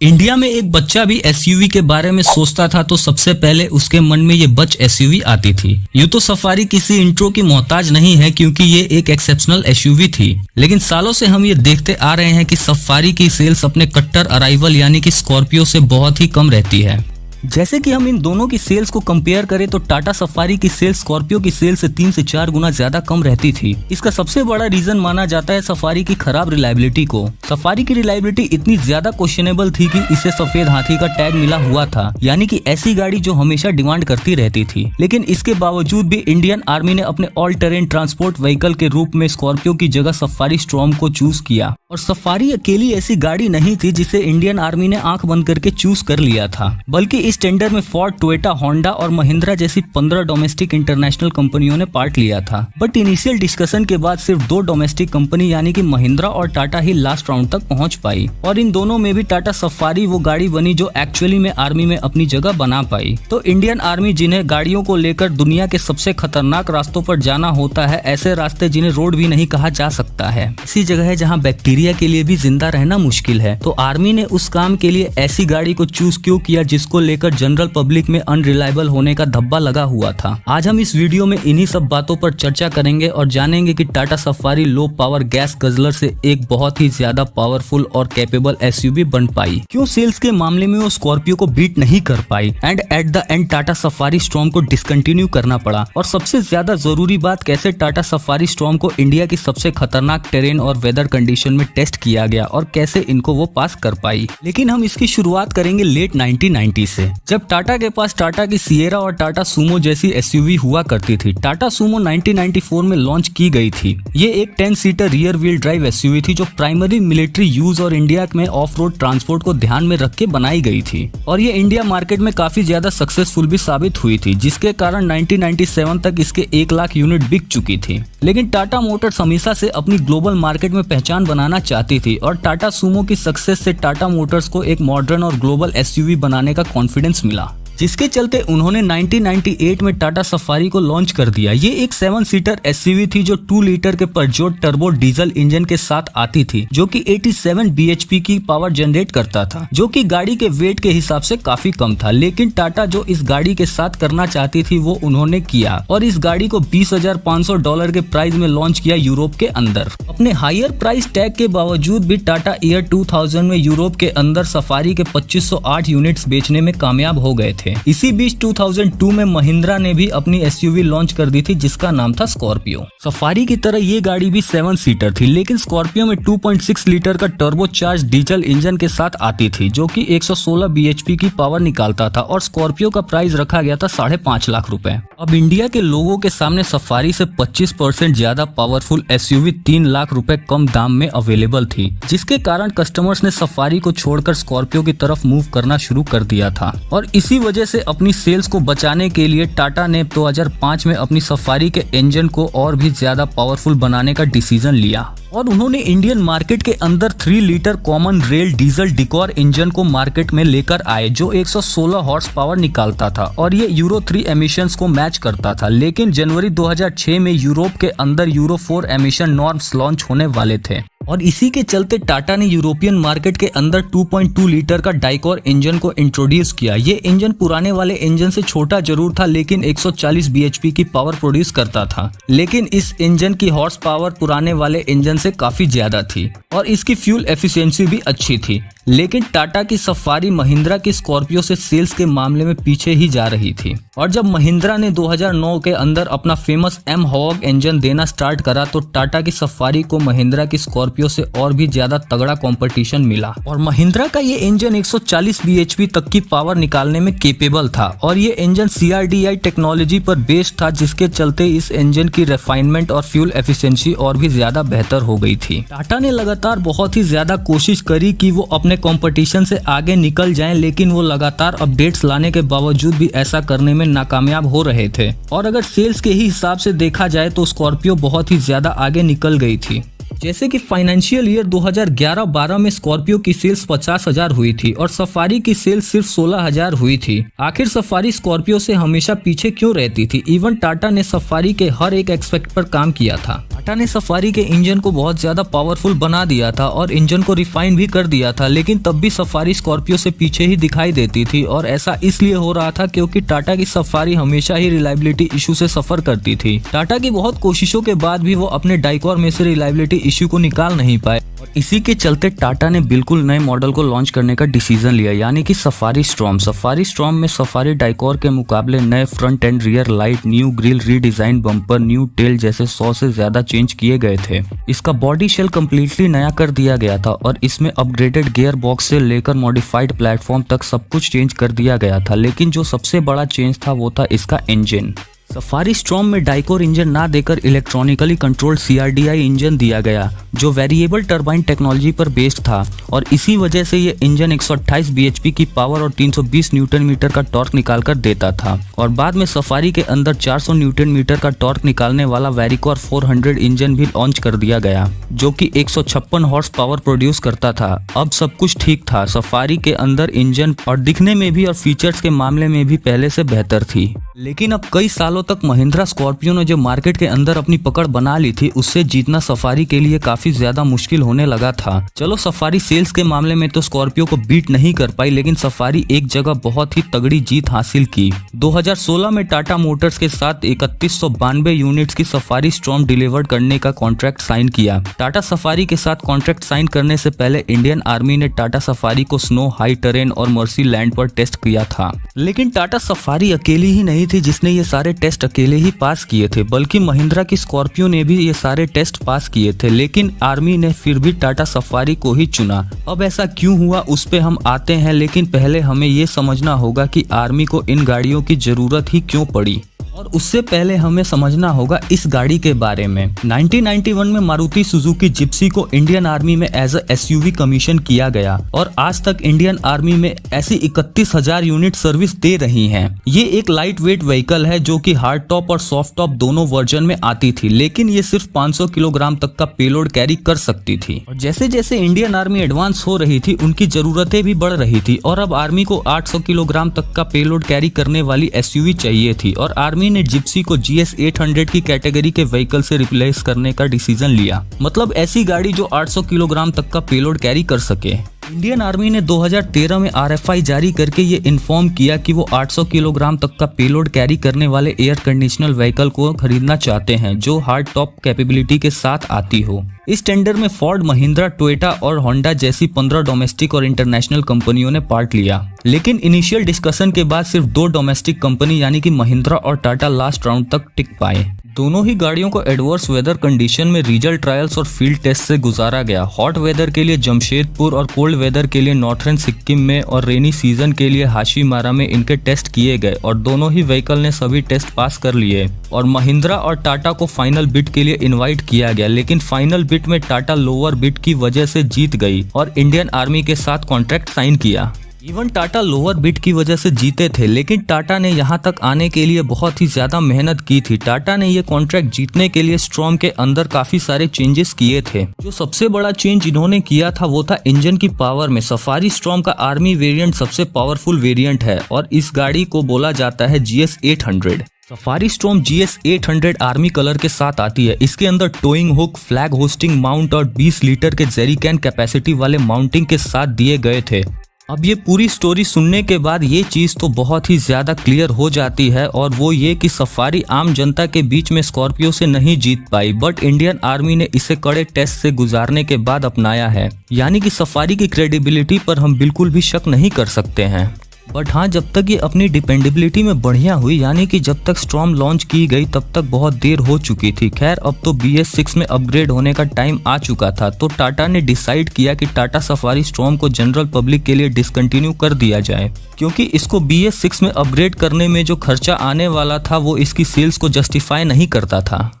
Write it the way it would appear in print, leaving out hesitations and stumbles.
India में एक बच्चा भी एसयूवी के बारे में सोचता था तो सबसे पहले उसके मन में ये बच एसयूवी आती थी। यूं तो सफारी किसी इंट्रो की मोहताज नहीं है क्योंकि ये एक एक्सेप्शनल एसयूवी थी, लेकिन सालों से हम ये देखते आ रहे हैं कि सफारी की सेल्स अपने कट्टर अराइवल यानी कि स्कॉर्पियो से बहुत ही कम रहती है। जैसे कि हम इन दोनों की सेल्स को कंपेयर करें तो टाटा सफारी की सेल्स स्कॉर्पियो की सेल्स से 3 से 4 गुना ज्यादा कम रहती थी। इसका सबसे बड़ा रीजन माना जाता है सफारी की खराब रिलायबिलिटी को। सफारी की रिलायबिलिटी इतनी ज्यादा क्वेश्चनेबल थी कि इसे सफेद हाथी का टैग मिला हुआ था, यानी कि ऐसी गाड़ी जो हमेशा डिमांड करती रहती थी। लेकिन इसके बावजूद भी इंडियन आर्मी ने अपने ऑल टेरेन ट्रांसपोर्ट व्हीकल के रूप में स्कॉर्पियो की जगह सफारी स्टॉर्म को चूज किया। और सफारी अकेली ऐसी गाड़ी नहीं थी जिसे इंडियन आर्मी ने आंख बंद करके चूज कर लिया था, बल्कि इस टेंडर में फोर्ड, टोयोटा, होंडा और महिंद्रा जैसी 15 डोमेस्टिक इंटरनेशनल कंपनियों ने पार्ट लिया था। बट इनिशियल डिस्कशन के बाद सिर्फ 2 डोमेस्टिक कंपनी यानी कि महिंद्रा और टाटा ही लास्ट राउंड तक पहुंच पाई, और इन दोनों में भी टाटा सफारी वो गाड़ी बनी जो एक्चुअली में आर्मी में अपनी जगह बना पाई। तो इंडियन आर्मी जिन्हें गाड़ियों को लेकर दुनिया के सबसे खतरनाक रास्तों पर जाना होता है, ऐसे रास्ते जिन्हें रोड भी नहीं कहा जा सकता है, ऐसी जगह है जहाँ बैक्टीरिया के लिए भी जिंदा रहना मुश्किल है। तो आर्मी ने उस काम के लिए ऐसी गाड़ी को चूज क्यों किया जिसको लेकर जनरल पब्लिक में अनरिलायबल होने का धब्बा लगा हुआ था। आज हम इस वीडियो में इन्हीं सब बातों पर चर्चा करेंगे और जानेंगे कि Tata Safari low power gas guzzler से एक बहुत ही ज्यादा पावरफुल और कैपेबल एसयूवी बन पाई, क्यों सेल्स के मामले में वो स्कॉर्पियो को बीट नहीं कर पाई and at the end Tata Safari Storm को डिसकंटिन्यू करना पड़ा, और सबसे ज्यादा जरूरी बात कैसे टाटा सफारी स्टॉर्म को इंडिया की सबसे खतरनाक टेरेन और वेदर कंडीशन में टेस्ट किया गया और कैसे इनको वो पास कर पाई। लेकिन हम इसकी शुरुआत करेंगे लेट 1990 से, जब टाटा के पास टाटा की सिएरा और टाटा सूमो जैसी एसयूवी हुआ करती थी। टाटा सूमो 1994 में लॉन्च की गई थी। ये एक 10 seater rear wheel drive SUV थी जो प्राइमरी मिलिट्री यूज और इंडिया में ऑफ रोड ट्रांसपोर्ट को ध्यान में रख के बनाई गई थी, और ये इंडिया मार्केट में काफी ज्यादा सक्सेसफुल भी साबित हुई थी, जिसके कारण 1997 तक इसके 1 लाख यूनिट बिक चुकी थी। लेकिन टाटा मोटर्स हमेशा से अपनी ग्लोबल मार्केट में पहचान बनाना चाहती थी, और टाटा सूमो की सक्सेस से टाटा मोटर्स को एक मॉडर्न और ग्लोबल एसयूवी बनाने का कॉन्फिडेंस मिला, जिसके चलते उन्होंने 1998 में टाटा सफारी को लॉन्च कर दिया। ये एक 7 सीटर एसयूवी थी जो 2 लीटर के परजोट टर्बो डीजल इंजन के साथ आती थी, जो कि 87 bhp की पावर जनरेट करता था, जो कि गाड़ी के वेट के हिसाब से काफी कम था। लेकिन टाटा जो इस गाड़ी के साथ करना चाहती थी वो उन्होंने किया, और इस गाड़ी को $20,500 के प्राइस में लॉन्च किया यूरोप के अंदर। अपने हायर प्राइस टैग के बावजूद भी टाटा ईयर 2000 में यूरोप के अंदर सफारी के 2508 यूनिट्स बेचने में कामयाब हो गए थे। इसी बीच 2002 में महिंद्रा ने भी अपनी एसयूवी लॉन्च कर दी थी जिसका नाम था स्कॉर्पियो। सफारी की तरह ये गाड़ी भी 7 सीटर थी, लेकिन स्कॉर्पियो में 2.6 लीटर का टर्बो चार्ज डीजल इंजन के साथ आती थी, जो कि 116 bhp की पावर निकालता था, और स्कॉर्पियो का प्राइस रखा गया था 5.5 लाख रुपए। अब इंडिया के लोगों के सामने सफारी से 25% ज्यादा पावरफुल एसयूवी 3 लाख रुपए कम दाम में अवेलेबल थी, जिसके कारण कस्टमर्स ने सफारी को छोड़कर स्कॉर्पियो की तरफ मूव करना शुरू कर दिया था। और इसी वजह से अपनी सेल्स को बचाने के लिए टाटा ने 2005 में अपनी सफारी के इंजन को और भी ज्यादा पावरफुल बनाने का डिसीजन लिया, और उन्होंने इंडियन मार्केट के अंदर 3 litre common rail diesel decor engine को मार्केट में लेकर आए, जो 116 हॉर्स पावर निकालता था और ये यूरो 3 एमिशंस को मैच करता था। लेकिन जनवरी 2006 में यूरोप के अंदर यूरो 4 एमिशन नॉर्म्स लॉन्च होने वाले थे, और इसी के चलते टाटा ने यूरोपियन मार्केट के अंदर 2.2 लीटर का डाइकोर इंजन को इंट्रोड्यूस किया। ये इंजन पुराने वाले इंजन से छोटा जरूर था, लेकिन 140 bhp की पावर प्रोड्यूस करता था। लेकिन इस इंजन की हॉर्स पावर पुराने वाले इंजन से काफी ज्यादा थी, और इसकी फ्यूल एफिशिएंसी भी अच्छी थी। लेकिन टाटा की सफारी महिंद्रा की स्कॉर्पियो से सेल्स के मामले में पीछे ही जा रही थी, और जब महिंद्रा ने 2009 के अंदर अपना फेमस एम हॉग इंजन देना स्टार्ट करा तो टाटा की सफारी को महिंद्रा की स्कॉर्पियो से और भी ज्यादा तगड़ा कंपटीशन मिला। और महिंद्रा का ये इंजन 140 bhp तक की पावर निकालने में केपेबल था, और ये इंजन CRDI टेक्नोलॉजी पर बेस्ड था, जिसके चलते इस इंजन की रिफाइनमेंट और फ्यूल एफिशिएंसी और भी ज्यादा बेहतर हो गई थी। टाटा ने लगातार बहुत ही ज्यादा कोशिश करी कि वो अपने कंपटीशन से आगे निकल जाएं, लेकिन वो लगातार अपडेट्स लाने के बावजूद भी ऐसा करने में नाकामयाब हो रहे थे। और अगर सेल्स के ही हिसाब से देखा जाए तो स्कॉर्पियो बहुत ही ज्यादा आगे निकल गई थी। जैसे कि फाइनेंशियल ईयर 2011-12 में स्कॉर्पियो की सेल्स 50,000 हुई थी और सफारी की सेल्स सिर्फ 16,000 हुई थी। आखिर सफारी स्कॉर्पियो से हमेशा पीछे क्यों रहती थी? इवन टाटा ने सफारी के हर एक एक्सपेक्ट पर काम किया था। टाटा ने सफारी के इंजन को बहुत ज्यादा पावरफुल बना दिया था और इंजन को रिफाइन भी कर दिया था, लेकिन तब भी सफारी स्कॉर्पियो से पीछे ही दिखाई देती थी और ऐसा इसलिए हो रहा था क्योंकि टाटा की सफारी हमेशा ही रिलायबिलिटी इशू से सफर करती थी। टाटा की बहुत कोशिशों के बाद भी वो अपने डाइकॉर में से रिलायबिलिटी इशू को निकाल नहीं पाए और इसी के चलते टाटा ने बिल्कुल नए मॉडल को लॉन्च करने का डिसीजन लिया, यानी कि सफारी स्टॉर्म। सफारी स्टॉर्म में सफारी डाइकॉर के मुकाबले नए front and rear light, new grille, redesign bumper, new tail जैसे 100 से ज्यादा चेंज किए गए थे। इसका बॉडी शेल कम्प्लीटली नया कर दिया गया था और इसमें अपग्रेडेड गियर बॉक्स से लेकर मॉडिफाइड प्लेटफॉर्म तक सब कुछ चेंज कर दिया गया था, लेकिन जो सबसे बड़ा चेंज था वो था इसका इंजन। सफारी स्टॉर्म में डाइकोर इंजन ना देकर इलेक्ट्रॉनिकली कंट्रोल्ड CRDI इंजन दिया गया जो वेरिएबल टरबाइन टेक्नोलॉजी पर बेस्ड था और इसी वजह से ये इंजन 128 bhp की पावर और 320 न्यूटन मीटर का टॉर्क निकाल कर देता था। और बाद में सफारी के अंदर 400 न्यूटन मीटर का टॉर्क निकालने वाला वेरिकोर 400 इंजन भी लॉन्च कर दिया गया जो कि 156 हॉर्स पावर प्रोड्यूस करता था। अब सब कुछ ठीक था, सफारी के अंदर इंजन और दिखने में भी और फीचर्स के मामले में भी पहले से बेहतर थी। लेकिन अब कई सालों तक महिंद्रा स्कॉर्पियो ने जो मार्केट के अंदर अपनी पकड़ बना ली थी उससे जीतना सफारी के लिए काफी ज्यादा मुश्किल होने लगा था। चलो सफारी सेल्स के मामले में तो स्कॉर्पियो को बीट नहीं कर पाई, लेकिन सफारी एक जगह बहुत ही तगड़ी जीत हासिल की। 2016 में टाटा मोटर्स के साथ 3192 यूनिट्स की सफारी स्टॉर्म डिलीवर करने का कॉन्ट्रैक्ट साइन किया। टाटा सफारी के साथ कॉन्ट्रैक्ट साइन करने से पहले इंडियन आर्मी ने टाटा सफारी को स्नो, हाई टेरेन और मर्सी लैंड पर टेस्ट किया था। लेकिन टाटा सफारी अकेली ही नहीं थी जिसने ये सारे टेस्ट अकेले ही पास किए थे, बल्कि महिंद्रा की स्कॉर्पियो ने भी ये सारे टेस्ट पास किए थे, लेकिन आर्मी ने फिर भी टाटा सफारी को ही चुना। अब ऐसा क्यों हुआ उस पे हम आते हैं, लेकिन पहले हमें ये समझना होगा कि आर्मी को इन गाड़ियों की जरूरत ही क्यों पड़ी। और उससे पहले हमें समझना होगा इस गाड़ी के बारे में। 1991 में मारुति सुजुकी जिप्सी को इंडियन आर्मी में एज अ SUV कमीशन किया गया और आज तक इंडियन आर्मी में ऐसी 31,000 यूनिट सर्विस दे रही हैं। ये एक लाइट वेट व्हीकल है जो कि हार्ड टॉप और सॉफ्ट टॉप दोनों वर्जन में आती थी, लेकिन ये सिर्फ 500 किलोग्राम तक का पेलोड कैरी कर सकती थी। और जैसे जैसे इंडियन आर्मी एडवांस हो रही थी उनकी जरूरतें भी बढ़ रही थी और अब आर्मी को 800 किलोग्राम तक का पेलोड कैरी करने वाली SUV चाहिए थी और आर्मी ने जिप्सी को GS 800 की कैटेगरी के व्हीकल से रिप्लेस करने का डिसीजन लिया, मतलब ऐसी गाड़ी जो 800 किलोग्राम तक का पेलोड कैरी कर सके। इंडियन आर्मी ने 2013 में RFI जारी करके ये इन्फॉर्म किया कि वो 800 किलोग्राम तक का पेलोड कैरी करने वाले एयर कंडीशनल व्हीकल को खरीदना चाहते हैं जो हार्ड टॉप कैपेबिलिटी के साथ आती हो। इस टेंडर में फोर्ड, महिंद्रा, टोयोटा और होंडा जैसी 15 डोमेस्टिक और इंटरनेशनल कंपनियों ने पार्ट लिया, लेकिन इनिशियल डिस्कशन के बाद सिर्फ 2 डोमेस्टिक कंपनी यानी कि महिंद्रा और टाटा लास्ट राउंड तक टिक पाए। दोनों ही गाड़ियों को एडवर्स वेदर कंडीशन में रिजल्ट ट्रायल्स और फील्ड टेस्ट से गुजारा गया। हॉट वेदर के लिए जमशेदपुर और कोल्ड वेदर के लिए नॉर्थर्न सिक्किम में और रेनी सीजन के लिए हाशीमारा में इनके टेस्ट किए गए और दोनों ही व्हीकल ने सभी टेस्ट पास कर लिए। और महिंद्रा और टाटा को फाइनल बिड के लिए इनवाइट किया गया, लेकिन फाइनल बिड में टाटा लोअर बिड की वजह से जीत गई और इंडियन आर्मी के साथ कॉन्ट्रैक्ट साइन किया। इवन टाटा लोअर बिड की वजह से जीते थे, लेकिन टाटा ने यहाँ तक आने के लिए बहुत ही ज्यादा मेहनत की थी। टाटा ने ये कॉन्ट्रैक्ट जीतने के लिए स्टॉर्म के अंदर काफी सारे चेंजेस किए थे। जो सबसे बड़ा चेंज इन्होंने किया था वो था इंजन की पावर में। सफारी स्टॉर्म का आर्मी वेरिएंट सबसे पावरफुल वेरिएंट है और इस गाड़ी को बोला जाता है GS 800। Safari storm GS 800 army colour के साथ आती है। इसके अंदर towing hook, flag hosting mount और 20 लीटर के जेरी कैन कैपेसिटी वाले माउंटिंग के साथ दिए गए थे। अब ये पूरी स्टोरी सुनने के बाद ये चीज तो बहुत ही ज्यादा क्लियर हो जाती है और वो ये कि सफारी आम जनता के बीच में स्कॉर्पियो से नहीं जीत पाई, बट इंडियन आर्मी ने इसे कड़े टेस्ट से गुजारने के बाद अपनाया है। यानी कि सफारी की क्रेडिबिलिटी पर हम बिल्कुल भी शक नहीं कर सकते हैं। बट हाँ, जब तक ये अपनी डिपेंडेबिलिटी में बढ़िया हुई, यानी कि जब तक स्टॉर्म लॉन्च की गई तब तक बहुत देर हो चुकी थी। खैर, अब तो BS6 में अपग्रेड होने का टाइम आ चुका था, तो टाटा ने डिसाइड किया कि टाटा सफारी स्टॉर्म को जनरल पब्लिक के लिए डिसकंटिन्यू कर दिया जाए, क्योंकि इसको BS6 में अपग्रेड करने में जो खर्चा आने वाला था वो इसकी सेल्स को जस्टिफाई नहीं करता था।